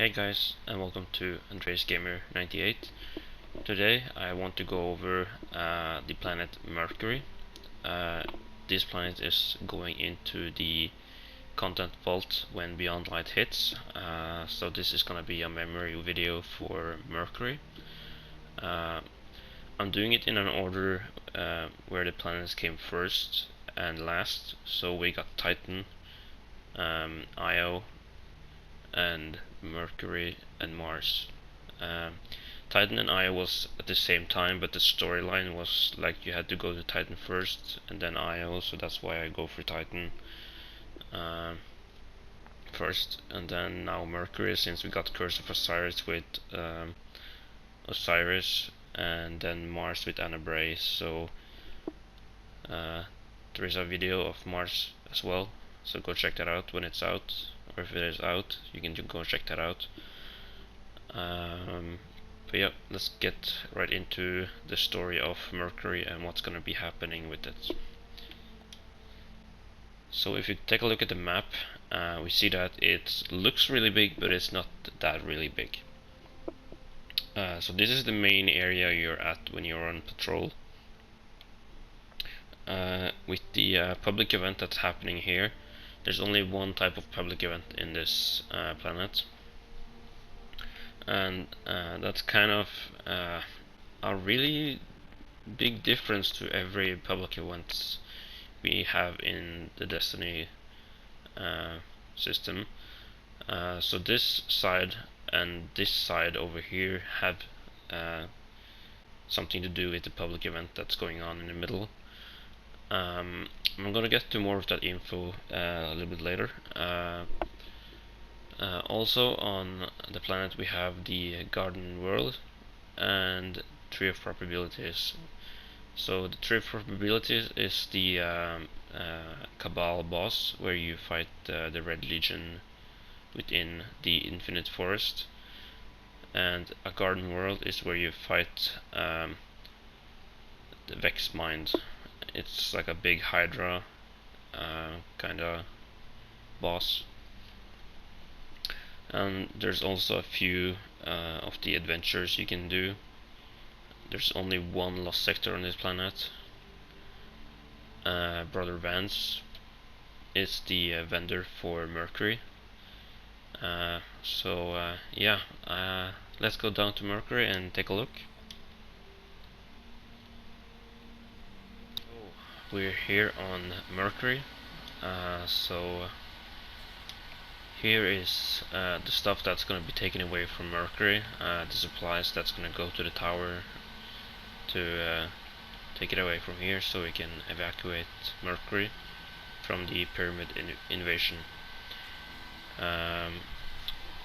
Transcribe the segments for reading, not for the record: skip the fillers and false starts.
Hey guys, and welcome to Andreas Gamer 98. Today I want to go over the planet Mercury. This planet is going into the content vault when Beyond Light hits, so this is gonna be a memory video for Mercury. I'm doing it in an order where the planets came first and last. So we got Titan, Io, and Mercury and Mars. Titan and Io was at the same time, but the storyline was like you had to go to Titan first and then Io, so that's why I go for Titan first, and then now Mercury, since we got Curse of Osiris with Osiris, and then Mars with Anabray. So there is a video of Mars as well, so go check that out when it's out, or if it is out, you can go check that out. But yeah, let's get right into the story of Mercury and what's gonna be happening with it. So if you take a look at the map, we see that it looks really big, but it's not that really big. So this is the main area you're at when you're on patrol. With the public event that's happening here, there's only one type of public event in this planet, and that's kind of a really big difference to every public event we have in the Destiny system. So this side and this side over here have something to do with the public event that's going on in the middle. I'm gonna get to more of that info a little bit later. Also on the planet we have the Garden World and Tree of Probabilities. So the Tree of Probabilities is the Cabal boss, where you fight the Red Legion within the Infinite Forest, and a Garden World is where you fight the Vex Mind. It's like a big Hydra kinda boss. And there's also a few of the adventures you can do. There's only one lost sector on this planet. Brother Vance is the vendor for Mercury. Yeah, let's go down to Mercury and take a look. We're here on Mercury. Here is the stuff that's going to be taken away from Mercury, the supplies that's going to go to the tower to take it away from here, so we can evacuate Mercury from the pyramid invasion.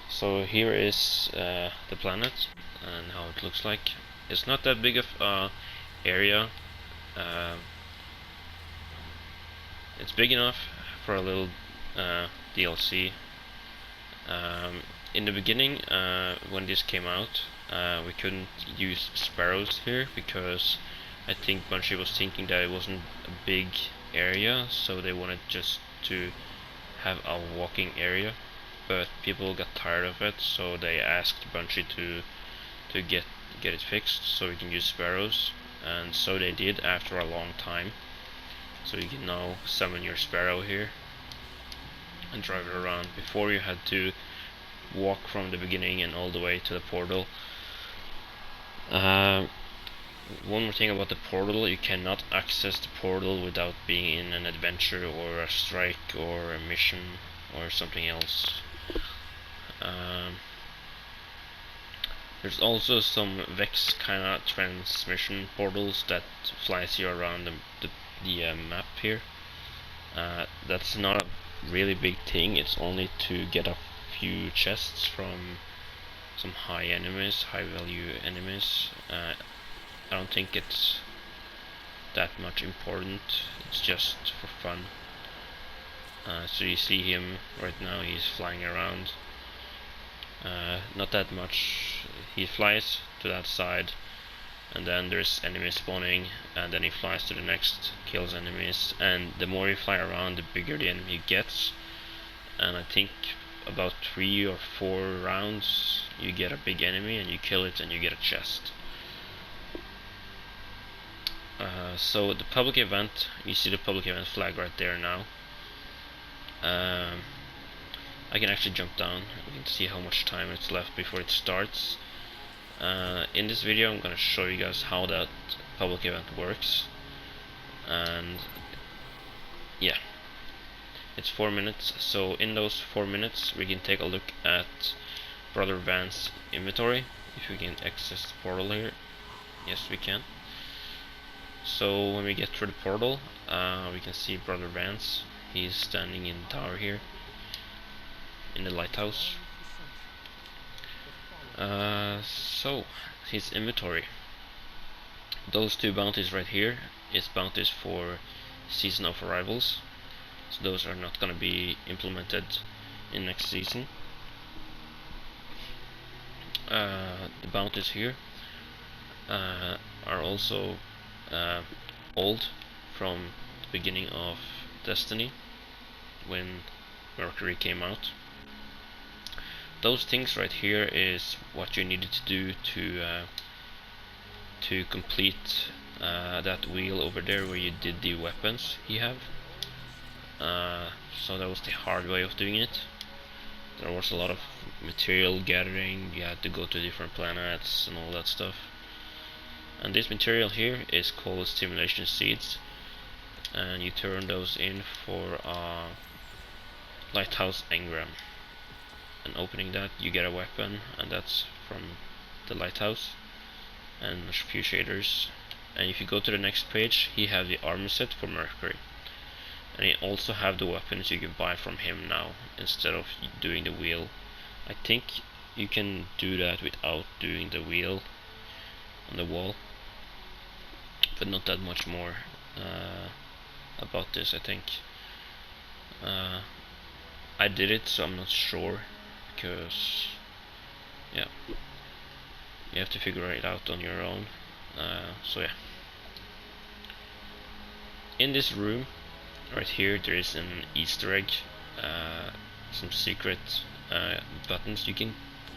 So here is the planet and how it looks like. It's not that big of a area. It's big enough for a little DLC. In the beginning, when this came out, we couldn't use sparrows here because I think Bungie was thinking that it wasn't a big area, so they wanted just to have a walking area. But people got tired of it, so they asked Bungie to get it fixed so we can use sparrows, and so they did after a long time. So you can now summon your sparrow here and drive it around. Before you had to walk from the beginning and all the way to the portal. One more thing about the portal: you cannot access the portal without being in an adventure or a strike or a mission or something else. There's also some Vex kinda transmission portals that flies you around the map here. That's not a really big thing, it's only to get a few chests from some high value enemies. I don't think it's that much important, it's just for fun. So you see him right now, he's flying around. Not that much. He flies to that side, and then there's enemies spawning, and then he flies to the next, kills enemies, and the more you fly around, the bigger the enemy gets. And I think about 3 or 4 rounds, you get a big enemy and you kill it and you get a chest. So the public event, you see the public event flag right there now. I can actually jump down. You can see how much time it's left before it starts. In this video I'm going to show you guys how that public event works. And yeah, it's 4 minutes, so in those 4 minutes we can take a look at Brother Vance's inventory. If we can access the portal here. Yes, we can. So when we get through the portal, we can see Brother Vance. He's standing in the tower here, in the lighthouse. So his inventory. Those 2 bounties right here is bounties for season of arrivals. So those are not going to be implemented in next season. The bounties here are also old, from the beginning of Destiny, when Mercury came out. Those things right here is what you needed to do to complete that wheel over there where you did the weapons you have. So that was the hard way of doing it. There was a lot of material gathering, you had to go to different planets and all that stuff. And this material here is called stimulation seeds, and you turn those in for Lighthouse engram. And opening that, you get a weapon, and that's from the Lighthouse, and a few shaders. And if you go to the next page, he have the armor set for Mercury, and he also have the weapons you can buy from him now instead of doing the wheel. I think you can do that without doing the wheel on the wall, but not that much more about this, I think. I did it, so I'm not sure, because yeah, you have to figure it out on your own. So yeah, in this room right here there is an Easter egg, some secret buttons you can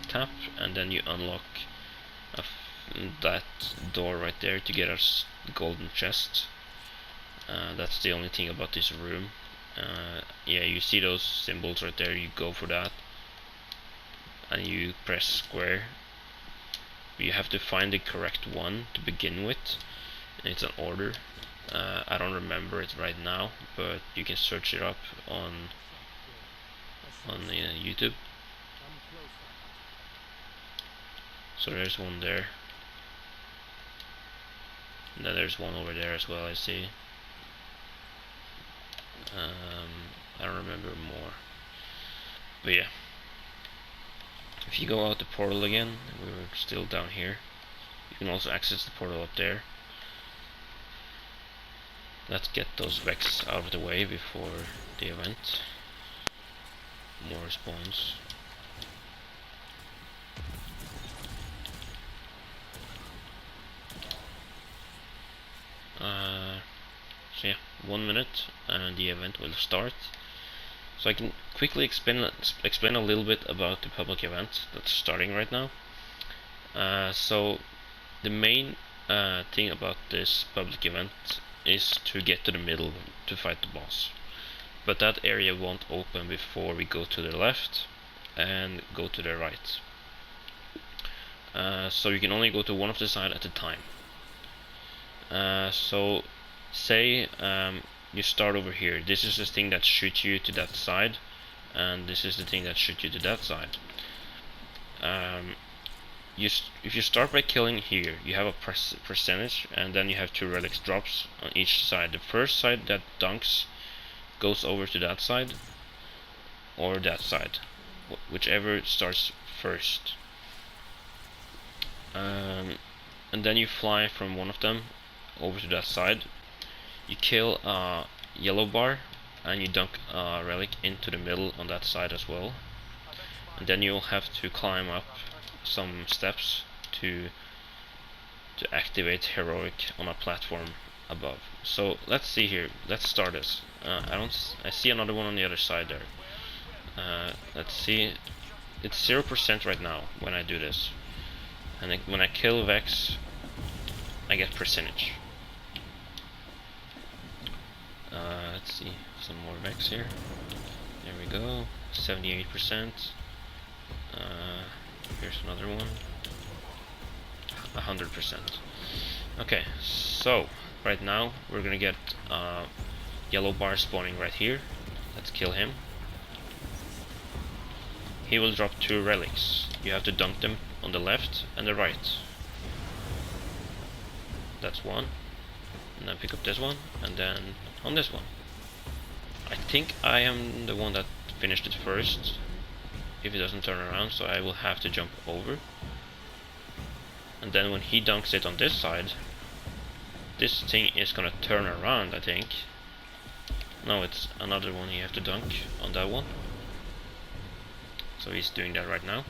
tap, and then you unlock that door right there to get us golden chest. That's the only thing about this room. Yeah, you see those symbols right there, you go for that and you press square. You have to find the correct one to begin with, and it's an order. I don't remember it right now, but you can search it up on YouTube. So there's one there, and then there's one over there as well, I see. I don't remember more, but yeah, if you go out the portal again, we're still down here. You can also access the portal up there. Let's get those Vex out of the way before the event. More spawns. So yeah, 1 minute and the event will start. So I can quickly explain a little bit about the public event that's starting right now. So the main thing about this public event is to get to the middle to fight the boss, but that area won't open before we go to the left and go to the right. So you can only go to one of the side at a time. So say you start over here. This is the thing that shoots you to that side, and this is the thing that shoots you to that side. If you start by killing here, you have a percentage, and then you have 2 relics drops on each side. The first side that dunks goes over to that side, or that side, whichever starts first. And then you fly from one of them over to that side. You kill a yellow bar, and you dunk a relic into the middle on that side as well. And then you'll have to climb up some steps to activate heroic on a platform above. So let's see here. Let's start this. I see another one on the other side there. Let's see, it's 0% right now when I do this, and when I kill Vex, I get percentage. Let's see, some more Vex here. There we go, 78%. Here's another one, 100%. Okay, so right now we're gonna get yellow bar spawning right here. Let's kill him. He will drop 2 relics. You have to dunk them on the left and the right. That's one. And then pick up this one, and then on this one. I think I am the one that finished it first, if it doesn't turn around, so I will have to jump over. And then when he dunks it on this side, this thing is gonna turn around, I think. No, it's another one you have to dunk on that one. So he's doing that right now.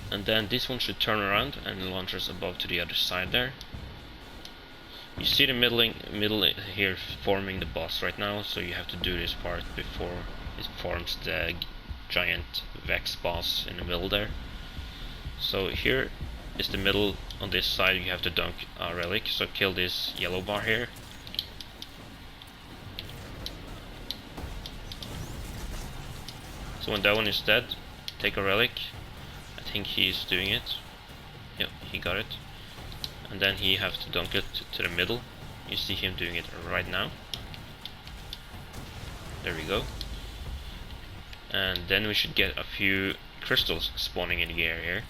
And then this one should turn around and launch us above to the other side there. You see the middle here forming the boss right now, so you have to do this part before it forms the giant Vex boss in the middle there. So here is the middle. On this side you have to dunk a relic, so kill this yellow bar here. So when that one is dead, take a relic. I think he's doing it. Yep, he got it. And then he has to dunk it to the middle. You see him doing it right now. There we go. And then we should get a few crystals spawning in the air here.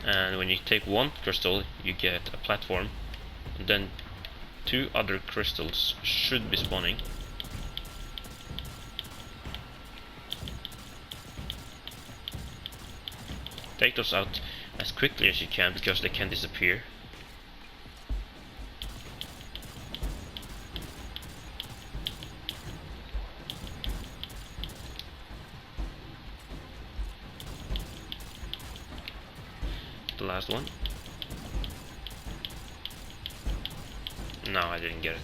And when you take one crystal, you get a platform. And then 2 other crystals should be spawning. Take those out as quickly as you can, because they can disappear. The last one. No, I didn't get it.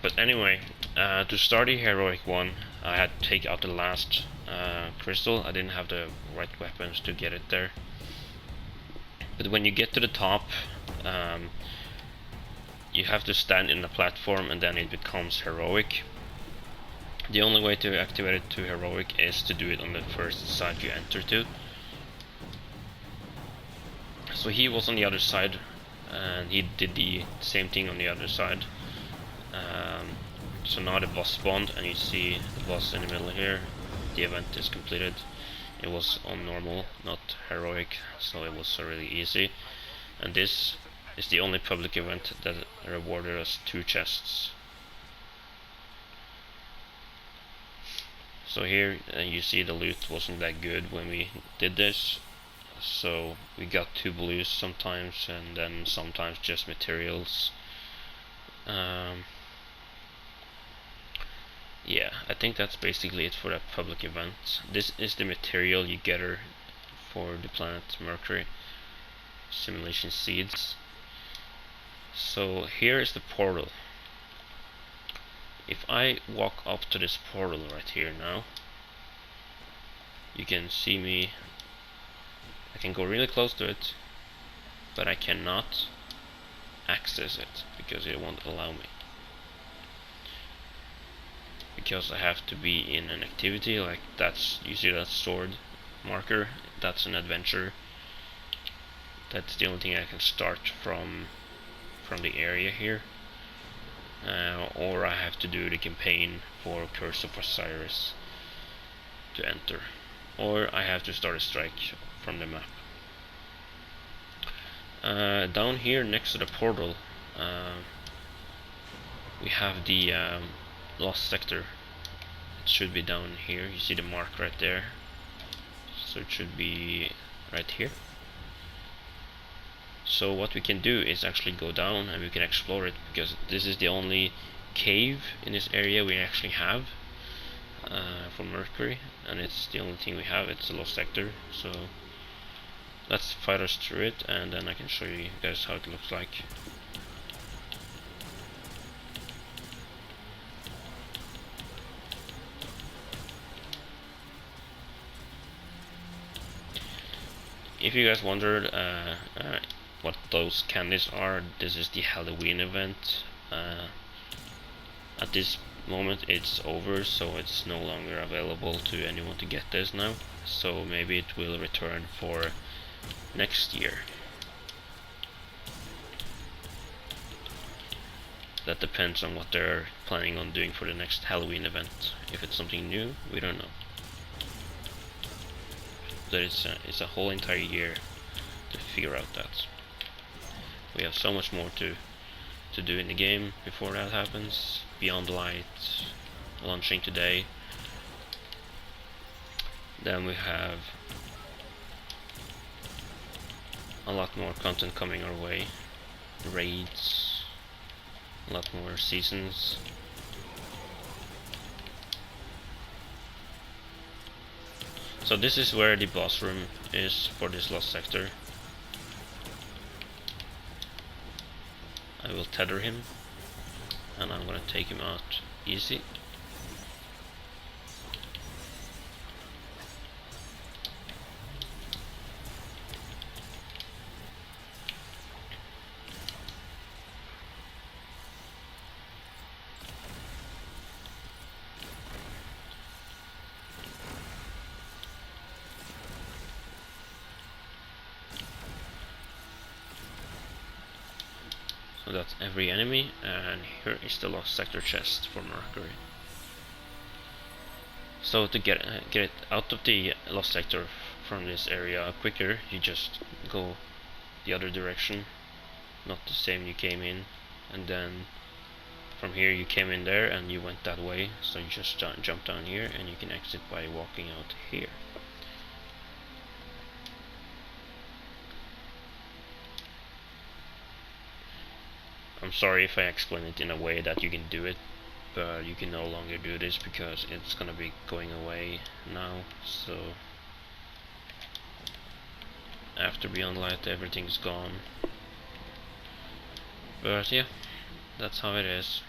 But anyway, to start the heroic one, I had to take out the last crystal. I didn't have the right weapons to get it there. But when you get to the top, you have to stand in the platform, and then it becomes heroic. The only way to activate it to heroic is to do it on the first side you enter to. So he was on the other side, and he did the same thing on the other side. So now the boss spawned, and you see the boss in the middle here. The event is completed. It was on normal, not heroic, so it was really easy. And this is the only public event that rewarded us 2 chests. So here you see the loot wasn't that good when we did this. So we got 2 blues sometimes, and then sometimes just materials. Yeah, I think that's basically it for that public event. This is the material you gather for the planet Mercury. Simulation seeds. So here is the portal. If I walk up to this portal right here now, you can see me. I can go really close to it, but I cannot access it because it won't allow me. Because I have to be in an activity, like that's, you see that sword marker, that's an adventure. That's the only thing I can start from the area here. Or I have to do the campaign for Curse of Osiris to enter. Or I have to start a strike from the map. Down here next to the portal, we have the lost sector. It should be down here. You see the mark right there. So it should be right here. So what we can do is actually go down and we can explore it, because this is the only cave in this area we actually have for Mercury, and it's the only thing we have. It's a lost sector, so let's fight us through it, and then I can show you guys how it looks like. If you guys wondered what those candies are, this is the Halloween event. At this moment it's over, so it's no longer available to anyone to get this now. So maybe it will return for next year. That depends on what they're planning on doing for the next Halloween event. If it's something new, we don't know. But it's a whole entire year to figure out that. We have so much more to do in the game before that happens. Beyond Light launching today. Then we have a lot more content coming our way. Raids, a lot more seasons. So this is where the boss room is for this lost sector. I will tether him, and I'm gonna take him out easy. So that's every enemy, and here is the lost sector chest for Mercury. So to get it out of the lost sector from this area quicker, you just go the other direction, not the same you came in, and then from here you came in there and you went that way, so you just jump down here and you can exit by walking out here. I'm sorry if I explain it in a way that you can do it, but you can no longer do this because it's gonna be going away now. So after Beyond Light everything's gone. But yeah, that's how it is.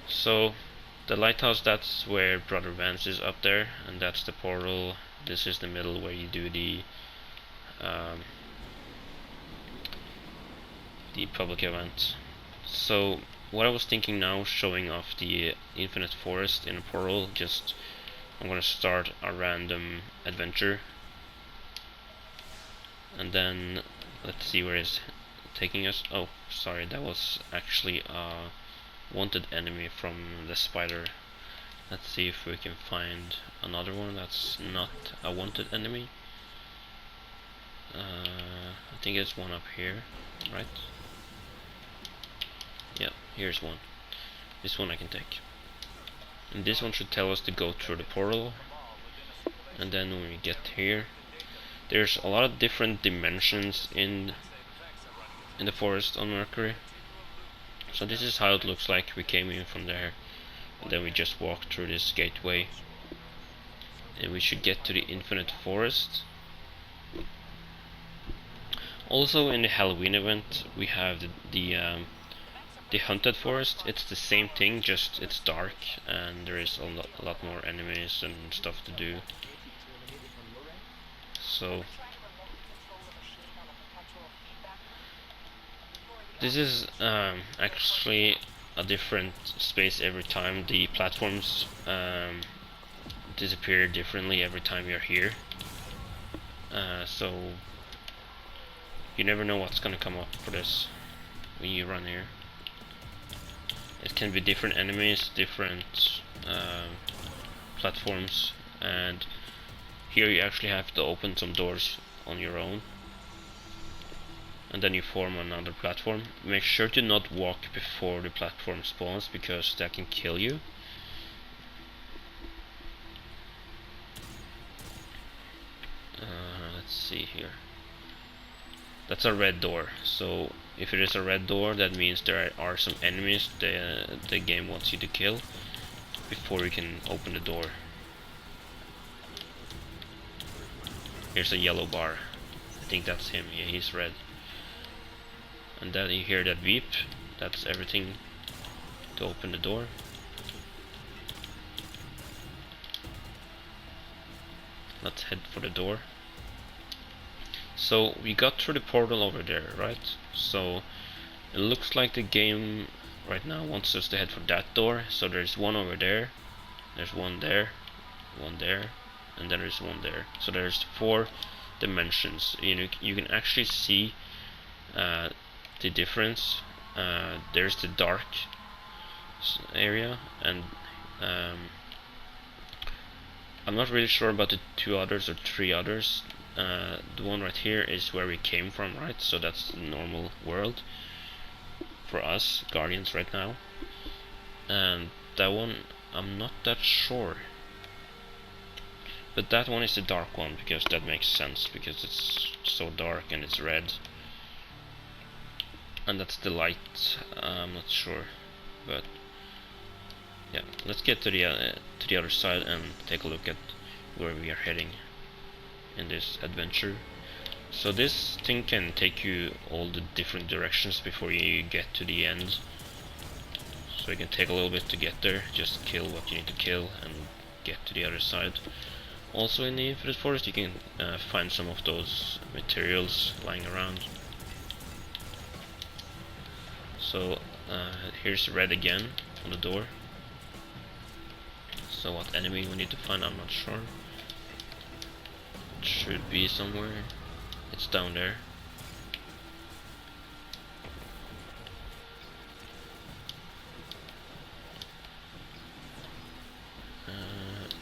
So the lighthouse, that's where Brother Vance is up there, and that's the portal. This is the middle where you do the public event. So what I was thinking now, showing off the infinite forest in a portal, I'm gonna start a random adventure, and then let's see where it's taking us. Oh, sorry, that was actually a wanted enemy from the spider. Let's see if we can find another one that's not a wanted enemy. I think it's one up here, right? Yeah, here's one. This one I can take. And this one should tell us to go through the portal. And then when we get here, there's a lot of different dimensions in the forest on Mercury. So this is how it looks like. We came in from there, and then we just walked through this gateway, and we should get to the infinite forest. Also in the Halloween event we have the haunted forest. It's the same thing, just it's dark and there is a lot more enemies and stuff to do. So this is actually a different space every time. The platforms disappear differently every time you're here. So you never know what's gonna come up for this when you run here. It can be different enemies, different platforms, and here you actually have to open some doors on your own, and then you form another platform. Make sure to not walk before the platform spawns, because that can kill you. Let's see here. That's a red door, so if it is a red door, that means there are some enemies the game wants you to kill before you can open the door. Here's a yellow bar. think that's him. Yeah, he's red. And then you hear that beep. That's everything to open the door. Let's head for the door. So we got through the portal over there, right? So it looks like the game right now wants us to head for that door. So there's one over there, there's one there, one there, and then there's one there. So there's 4 dimensions. You can actually see the difference. There's the dark area, and I'm not really sure about the 2 others or 3 others. The one right here is where we came from, right? So that's the normal world for us Guardians right now. And that one, I'm not that sure. But that one is the dark one, because that makes sense, because it's so dark and it's red. And that's the light. I'm not sure, but yeah, let's get to the other side and take a look at where we are heading in this adventure. So this thing can take you all the different directions before you get to the end. So it can take a little bit to get there. Just kill what you need to kill and get to the other side. Also in the Infinite Forest you can find some of those materials lying around. So here's red again on the door. So what enemy we need to find, I'm not sure. It should be somewhere. It's down there.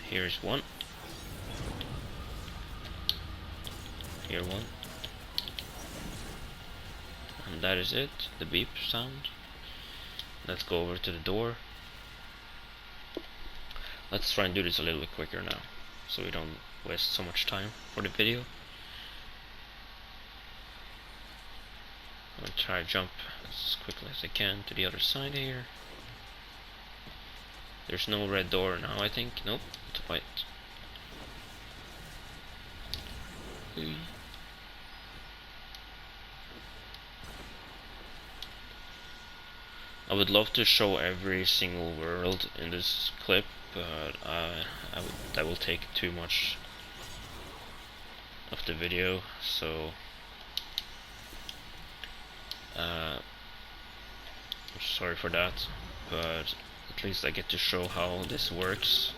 Here's one. Here one. And that is it, the beep sound. Let's go over to the door. Let's try and do this a little bit quicker now, so we don't waste so much time for the video. I'm gonna try to jump as quickly as I can to the other side here. There's no red door now, I think. Nope, it's white. I would love to show every single world in this clip, but that will take too much of the video, so I'm sorry for that, but at least I get to show how this works.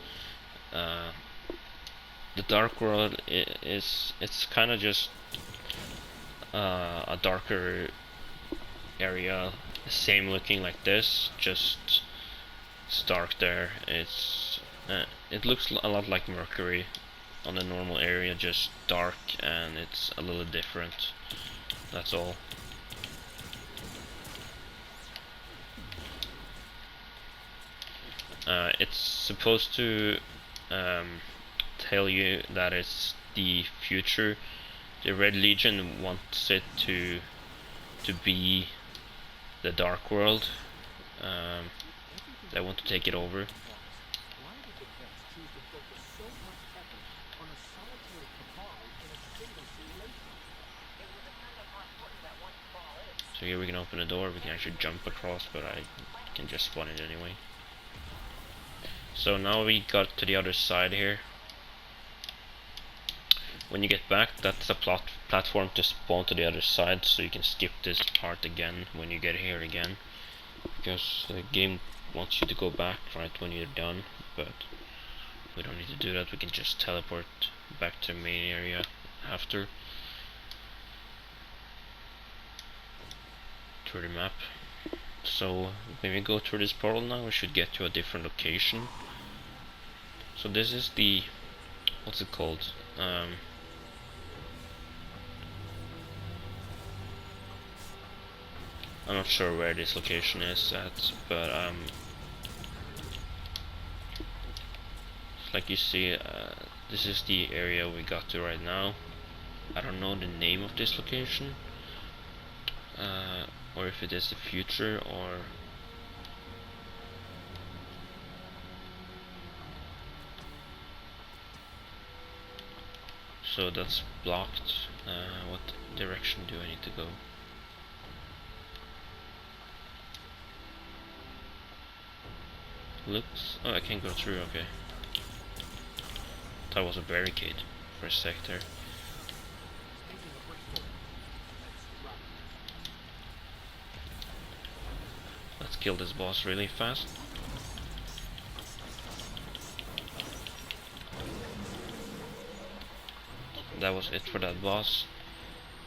The dark world it's kind of just a darker area, same looking like this, just it's dark there. It looks a lot like Mercury on the normal area, just dark, and it's a little different, that's all. It's supposed to tell you that it's the future. The Red Legion wants it to be the Dark World. They want to take it over. So here we can open the door, we can actually jump across, but I can just spawn it anyway. So now we got to the other side here. When you get back, that's a platform to spawn to the other side, so you can skip this part again when you get here again, because the game wants you to go back right when you're done, but we don't need to do that. We can just teleport back to the main area after through the map. So when we go through this portal now, we should get to a different location. So this is the, what's it called? I'm not sure where this location is at, but like you see, this is the area we got to right now. I don't know the name of this location, or if it is the future, or So that's blocked. What direction do I need to go? Looks... oh, I can go through, okay. That was a barricade for a sec there. Let's kill this boss really fast. That was it for that boss.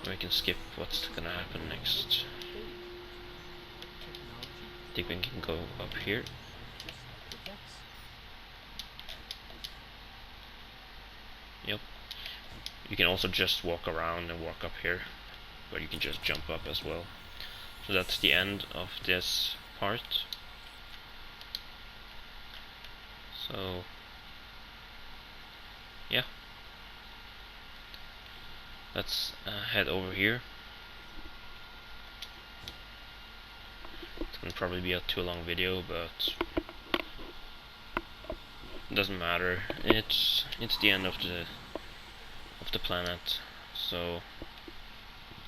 We can skip what's gonna happen next. I think we can go up here. Yep. You can also just walk around and walk up here, but you can just jump up as well. So that's the end of this part. So yeah, let's head over here. It's gonna probably be a too long video, but it doesn't matter. It's the end of the planet, so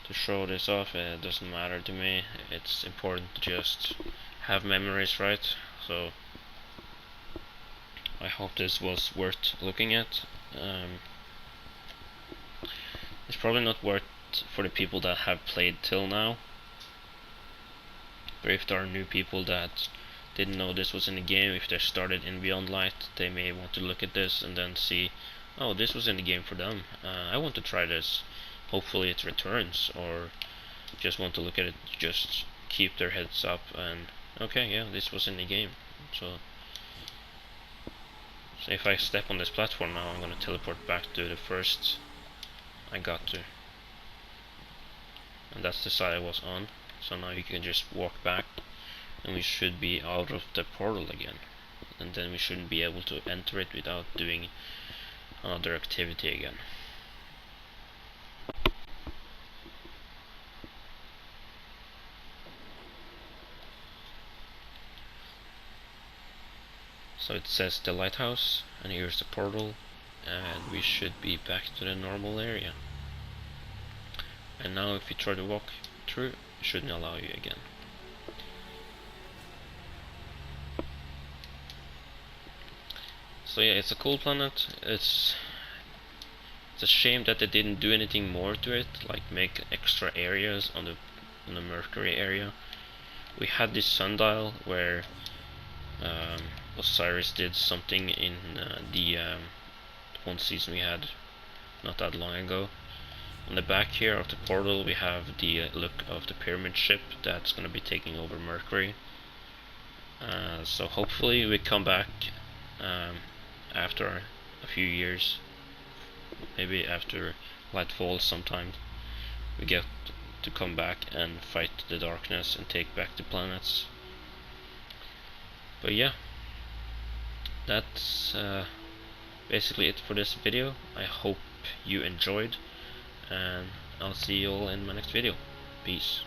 to show this off, it doesn't matter to me. It's important to just have memories right. So I hope this was worth looking at. It's probably not worth for the people that have played till now, but if there are new people that didn't know this was in the game, if they started in Beyond Light, they may want to look at this and then see, oh, this was in the game for them. I want to try this. Hopefully it returns, or just want to look at it, just keep their heads up and okay, yeah, this was in the game. So if I step on this platform now, I'm gonna teleport back to the first I got to, and that's the side I was on. So now you can just walk back and we should be out of the portal again, and then we shouldn't be able to enter it without doing another activity again. So it says the lighthouse, and here's the portal, and we should be back to the normal area. And now if you try to walk through, it shouldn't allow you again. So yeah, it's a cool planet. It's a shame that they didn't do anything more to it, like make extra areas on the Mercury area. We had this sundial where Osiris did something in the one season we had not that long ago. On the back here of the portal we have the look of the pyramid ship that's going to be taking over Mercury. So hopefully we come back after a few years, maybe after light falls sometime, we get to come back and fight the darkness and take back the planets. But yeah, that's basically it for this video. I hope you enjoyed, and I'll see you all in my next video. Peace.